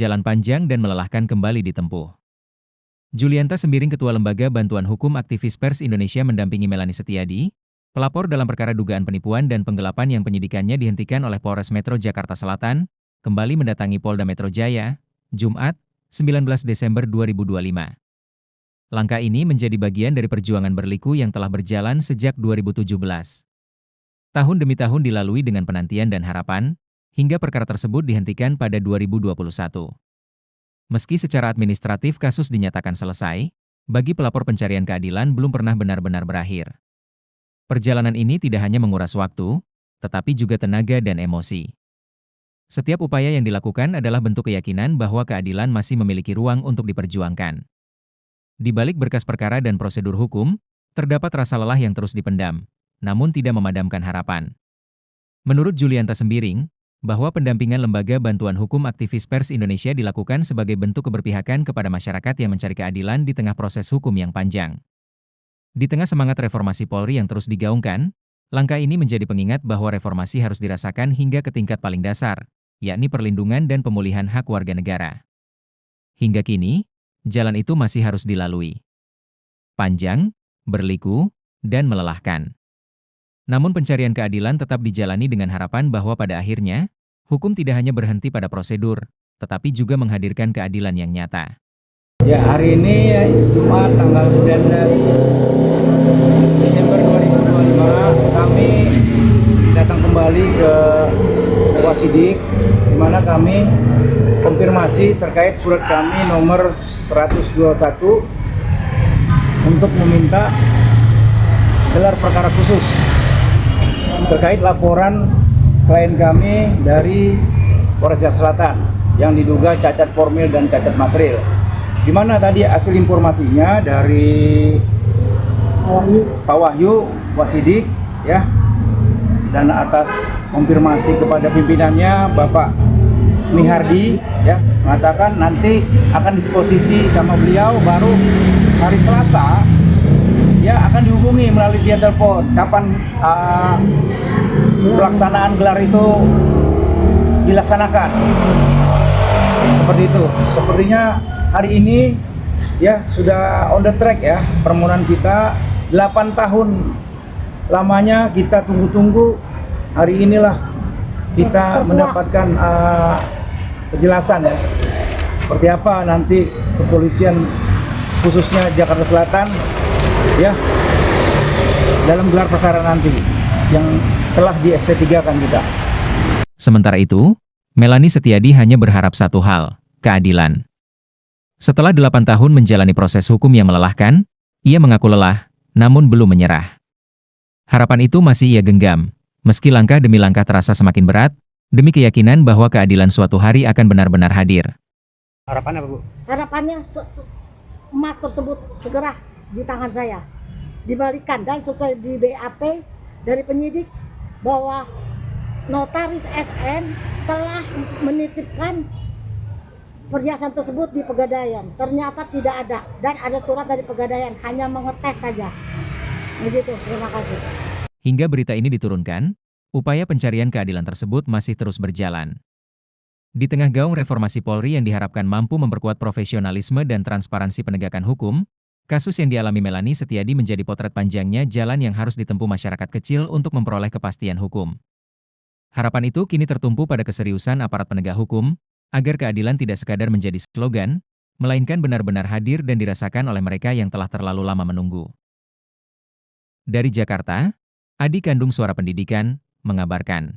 jalan panjang dan melelahkan kembali ditempuh. Julianta Sembiring, Ketua Lembaga Bantuan Hukum Aktivis Pers Indonesia, mendampingi Melani Setiadi, pelapor dalam perkara dugaan penipuan dan penggelapan yang penyidikannya dihentikan oleh Polres Metro Jakarta Selatan, kembali mendatangi Polda Metro Jaya, Jumat, 19 Desember 2025. Langkah ini menjadi bagian dari perjuangan berliku yang telah berjalan sejak 2017. Tahun demi tahun dilalui dengan penantian dan harapan, hingga perkara tersebut dihentikan pada 2021. Meski secara administratif kasus dinyatakan selesai, bagi pelapor pencarian keadilan belum pernah benar-benar berakhir. Perjalanan ini tidak hanya menguras waktu, tetapi juga tenaga dan emosi. Setiap upaya yang dilakukan adalah bentuk keyakinan bahwa keadilan masih memiliki ruang untuk diperjuangkan. Di balik berkas perkara dan prosedur hukum, terdapat rasa lelah yang terus dipendam, namun tidak memadamkan harapan. Menurut Julianta Sembiring, bahwa pendampingan Lembaga Bantuan Hukum Aktivis Pers Indonesia dilakukan sebagai bentuk keberpihakan kepada masyarakat yang mencari keadilan di tengah proses hukum yang panjang. Di tengah semangat reformasi Polri yang terus digaungkan, langkah ini menjadi pengingat bahwa reformasi harus dirasakan hingga ke tingkat paling dasar, yakni perlindungan dan pemulihan hak warga negara. Hingga kini, jalan itu masih harus dilalui. Panjang, berliku, dan melelahkan. Namun pencarian keadilan tetap dijalani dengan harapan bahwa pada akhirnya, hukum tidak hanya berhenti pada prosedur, tetapi juga menghadirkan keadilan yang nyata. Ya, hari ini Jumat tanggal 19 Desember 2025, kami datang kembali ke Wasidik, di mana kami konfirmasi terkait surat kami nomor 121 untuk meminta gelar perkara khusus terkait laporan klien kami dari Polres Jakarta Selatan yang diduga cacat formil dan cacat material. Di mana tadi hasil informasinya dari Pak Wahyu Wasidik, ya, dan atas konfirmasi kepada pimpinannya Bapak Mihardi, ya, mengatakan nanti akan disposisi sama beliau baru hari Selasa. Ya, akan dihubungi melalui via telepon kapan pelaksanaan gelar itu dilaksanakan. Seperti itu. Sepertinya hari ini ya sudah on the track ya permohonan kita. 8 tahun lamanya kita tunggu-tunggu, hari inilah kita mendapatkan penjelasan ya. Seperti apa nanti kepolisian khususnya Jakarta Selatan ya dalam gelar perkara nanti yang telah di SP3 kan kita. Sementara itu, Melani Setiadi hanya berharap satu hal, keadilan. Setelah 8 tahun menjalani proses hukum yang melelahkan, ia mengaku lelah, namun belum menyerah. Harapan itu masih ia genggam, meski langkah demi langkah terasa semakin berat, demi keyakinan bahwa keadilan suatu hari akan benar-benar hadir. Harapannya apa, Bu? Harapannya emas tersebut segera di tangan saya dibalikan dan sesuai di BAP dari penyidik bahwa notaris SN telah menitipkan perhiasan tersebut di Pegadaian. Ternyata tidak ada dan ada surat dari Pegadaian, hanya mengetes saja. Begitu, terima kasih. Hingga berita ini diturunkan, upaya pencarian keadilan tersebut masih terus berjalan. Di tengah gaung reformasi Polri yang diharapkan mampu memperkuat profesionalisme dan transparansi penegakan hukum, kasus yang dialami Melani Setiadi menjadi potret panjangnya jalan yang harus ditempuh masyarakat kecil untuk memperoleh kepastian hukum. Harapan itu kini tertumpu pada keseriusan aparat penegak hukum, agar keadilan tidak sekadar menjadi slogan, melainkan benar-benar hadir dan dirasakan oleh mereka yang telah terlalu lama menunggu. Dari Jakarta, Adi Kandung Suara Pendidikan, mengabarkan.